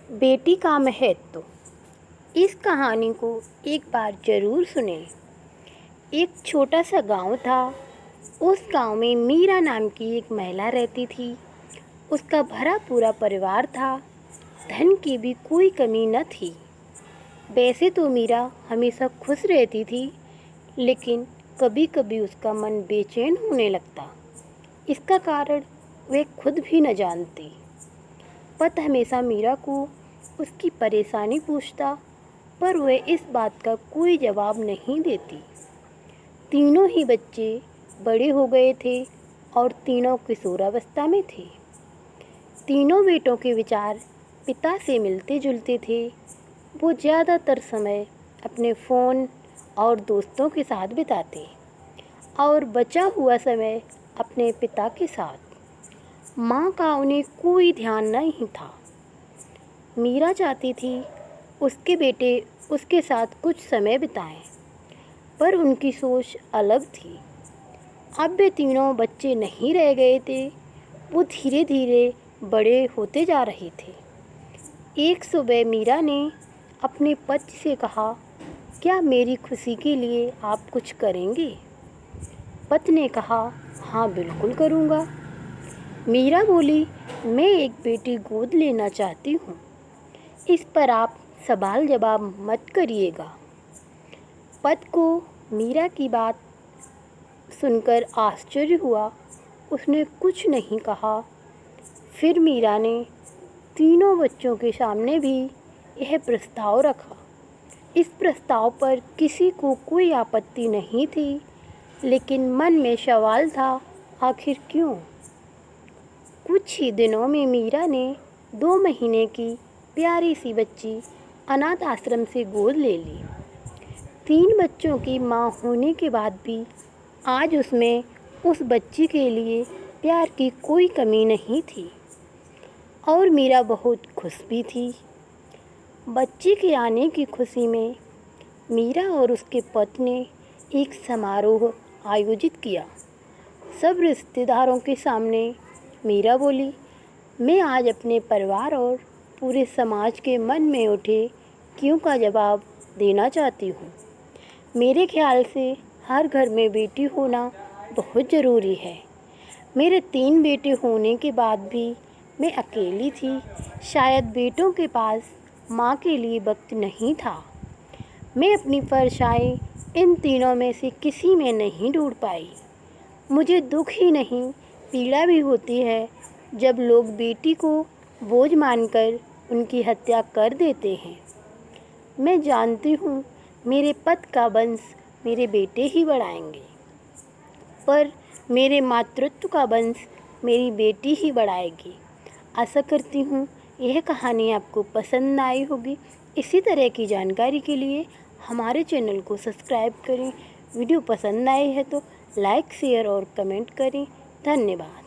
बेटी का महत्व। इस कहानी को एक बार ज़रूर सुने। एक छोटा सा गांव था। उस गांव में मीरा नाम की एक महिला रहती थी। उसका भरा पूरा परिवार था। धन की भी कोई कमी न थी। वैसे तो मीरा हमेशा खुश रहती थी, लेकिन कभी कभी उसका मन बेचैन होने लगता। इसका कारण वे खुद भी न जानती। पत हमेशा मीरा को उसकी परेशानी पूछता, पर वह इस बात का कोई जवाब नहीं देती। तीनों ही बच्चे बड़े हो गए थे और तीनों किशोरावस्था में थे। तीनों बेटों के विचार पिता से मिलते जुलते थे। वो ज़्यादातर समय अपने फ़ोन और दोस्तों के साथ बिताते और बचा हुआ समय अपने पिता के साथ। माँ का उन्हें कोई ध्यान नहीं था। मीरा चाहती थी उसके बेटे उसके साथ कुछ समय बिताएं, पर उनकी सोच अलग थी। अब वे तीनों बच्चे नहीं रह गए थे। वो धीरे धीरे बड़े होते जा रहे थे। एक सुबह मीरा ने अपने पति से कहा, क्या मेरी खुशी के लिए आप कुछ करेंगे? पति ने कहा, हाँ बिल्कुल करूँगा। मीरा बोली, मैं एक बेटी गोद लेना चाहती हूँ। इस पर आप सवाल जवाब मत करिएगा। पति को मीरा की बात सुनकर आश्चर्य हुआ। उसने कुछ नहीं कहा। फिर मीरा ने तीनों बच्चों के सामने भी यह प्रस्ताव रखा। इस प्रस्ताव पर किसी को कोई आपत्ति नहीं थी, लेकिन मन में सवाल था, आखिर क्यों? कुछ ही दिनों में मीरा ने 2 महीने की प्यारी सी बच्ची अनाथ आश्रम से गोद ले ली। 3 बच्चों की माँ होने के बाद भी आज उसमें उस बच्ची के लिए प्यार की कोई कमी नहीं थी और मीरा बहुत खुश भी थी। बच्ची के आने की खुशी में मीरा और उसके पति ने एक समारोह आयोजित किया। सब रिश्तेदारों के सामने मीरा बोली, मैं आज अपने परिवार और पूरे समाज के मन में उठे क्यों का जवाब देना चाहती हूँ। मेरे ख्याल से हर घर में बेटी होना बहुत ज़रूरी है। मेरे 3 बेटे होने के बाद भी मैं अकेली थी। शायद बेटों के पास माँ के लिए वक्त नहीं था। मैं अपनी परछाई इन तीनों में से किसी में नहीं ढूंढ पाई। मुझे दुख ही नहीं, पीड़ा भी होती है जब लोग बेटी को बोझ मानकर उनकी हत्या कर देते हैं। मैं जानती हूँ मेरे पति का वंश मेरे बेटे ही बढ़ाएंगे, पर मेरे मातृत्व का वंश मेरी बेटी ही बढ़ाएगी। आशा करती हूँ यह कहानी आपको पसंद आई होगी। इसी तरह की जानकारी के लिए हमारे चैनल को सब्सक्राइब करें। वीडियो पसंद आए है तो लाइक, शेयर और कमेंट करें। धन्यवाद।